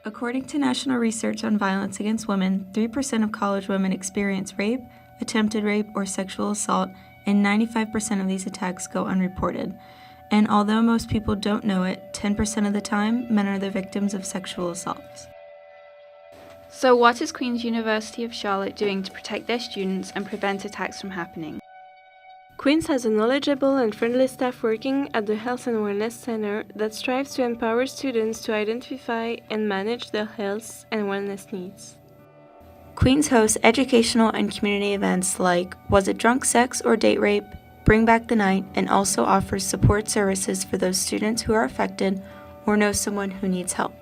According to national research on violence against women, 3% of college women experience rape, attempted rape, or sexual assault, and 95% of these attacks go unreported. And although most people don't know it, 10% of the time, men are the victims of sexual assaults. So what is Queen's University of Charlotte doing to protect their students and prevent attacks from happening? Queen's has a knowledgeable and friendly staff working at the Health and Wellness Center that strives to empower students to identify and manage their health and wellness needs. Queen's hosts educational and community events like Was It Drunk Sex or Date Rape?, Bring Back the Night, and also offers support services for those students who are affected or know someone who needs help.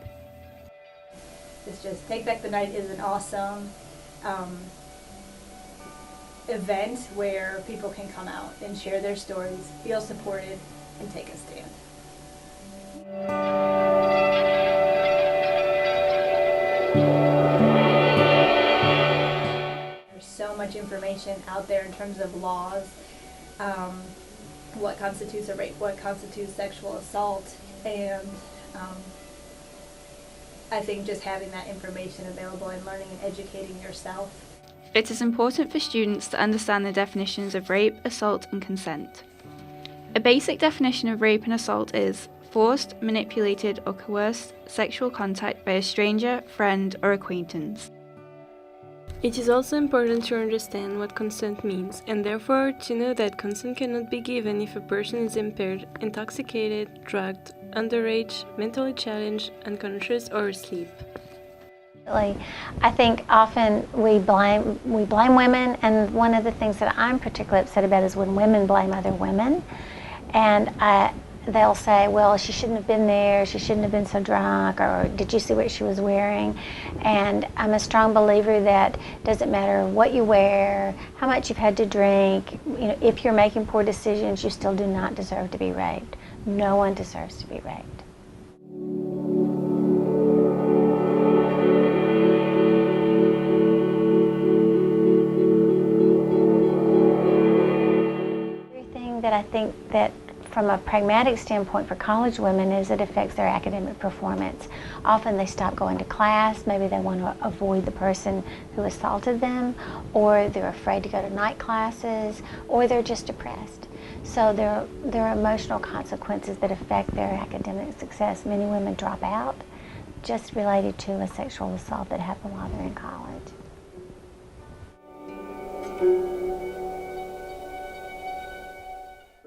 It's just Take Back the Night is an awesome event where people can come out and share their stories, feel supported, and take a stand. There's so much information out there in terms of laws, what constitutes a rape, what constitutes sexual assault, and I think just having that information available and learning and educating yourself. It is important for students to understand the definitions of rape, assault, and consent. A basic definition of rape and assault is forced, manipulated, or coerced sexual contact by a stranger, friend, or acquaintance. It is also important to understand what consent means, and therefore to know that consent cannot be given if a person is impaired, intoxicated, drugged, underage, mentally challenged, unconscious, or asleep. I think often we blame women, and one of the things that I'm particularly upset about is when women blame other women, and they'll say, well, she shouldn't have been there, she shouldn't have been so drunk, or did you see what she was wearing? And I'm a strong believer that it doesn't matter what you wear, how much you've had to drink, if you're making poor decisions, you still do not deserve to be raped. No one deserves to be raped. That I think that from a pragmatic standpoint for college women is it affects their academic performance. Often they stop going to class, maybe they want to avoid the person who assaulted them, or they're afraid to go to night classes, or they're just depressed. So there are emotional consequences that affect their academic success. Many women drop out just related to a sexual assault that happened while they're in college.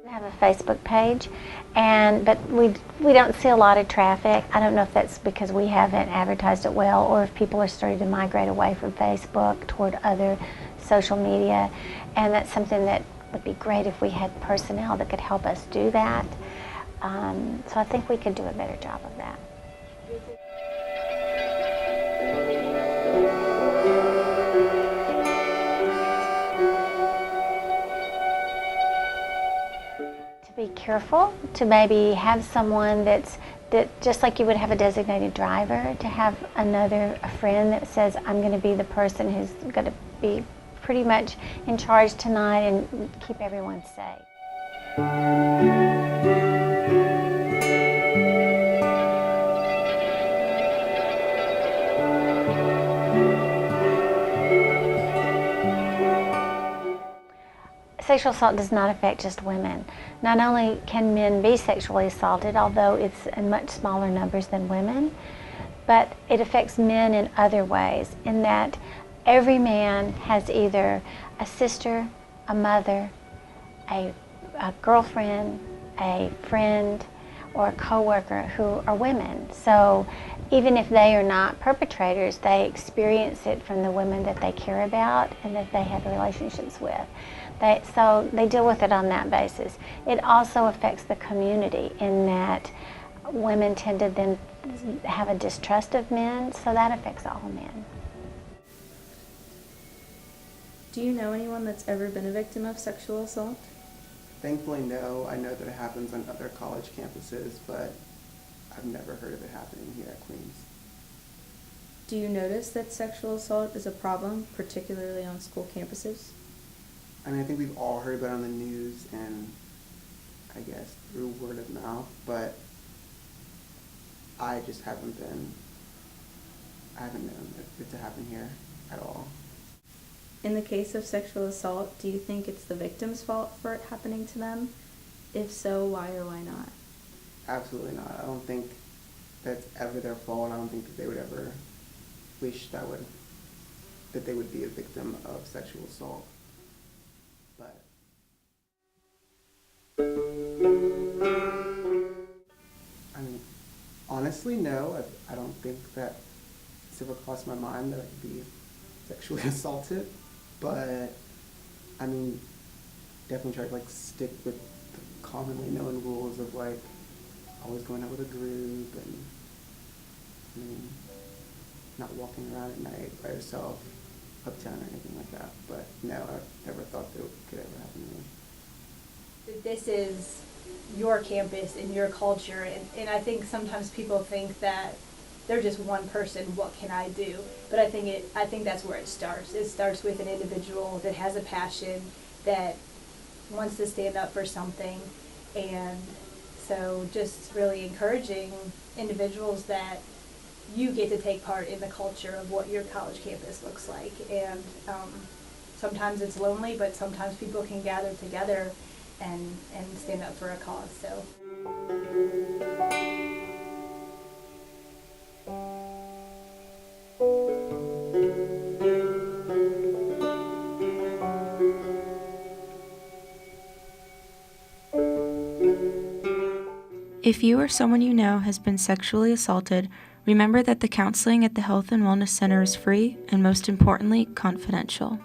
Have a Facebook page, but we don't see a lot of traffic. I don't know if that's because we haven't advertised it well, or if people are starting to migrate away from Facebook toward other social media, and that's something that would be great if we had personnel that could help us do that. So I think we could do a better job of that. Be careful to maybe have someone that just like you would have a designated driver, to have a friend that says, I'm going to be the person who's going to be pretty much in charge tonight and keep everyone safe. Sexual assault does not affect just women. Not only can men be sexually assaulted, although it's in much smaller numbers than women, but it affects men in other ways, in that every man has either a sister, a mother, a girlfriend, a friend, or a coworker who are women. So even if they are not perpetrators, they experience it from the women that they care about and that they have relationships with. So they deal with it on that basis. It also affects the community in that women tend to then have a distrust of men, so that affects all men. Do you know anyone that's ever been a victim of sexual assault? Thankfully, no. I know that it happens on other college campuses, but I've never heard of it happening here at Queens. Do you notice that sexual assault is a problem, particularly on school campuses? I mean, I think we've all heard about it on the news and I guess through word of mouth, but I just haven't been I haven't known it to happen here at all. In the case of sexual assault, do you think it's the victim's fault for it happening to them? If so, why or why not? Absolutely not. I don't think that's ever their fault. I don't think that they would ever wish that they would be a victim of sexual assault. But I mean, honestly, no. I don't think that it's ever crossed my mind that I could be sexually assaulted. But I mean, definitely try to like stick with the commonly known rules of like always going out with a group and I mean, not walking around at night by yourself uptown or anything like that. But no, I never thought that it could ever happen to me. This is your campus and your culture, and I think sometimes people think that they're just one person, what can I do? But I think that's where it starts. It starts with an individual that has a passion, that wants to stand up for something, and so just really encouraging individuals that you get to take part in the culture of what your college campus looks like. And sometimes it's lonely, but sometimes people can gather together and stand up for a cause. So. If you or someone you know has been sexually assaulted, remember that the counseling at the Health and Wellness Center is free and, most importantly, confidential.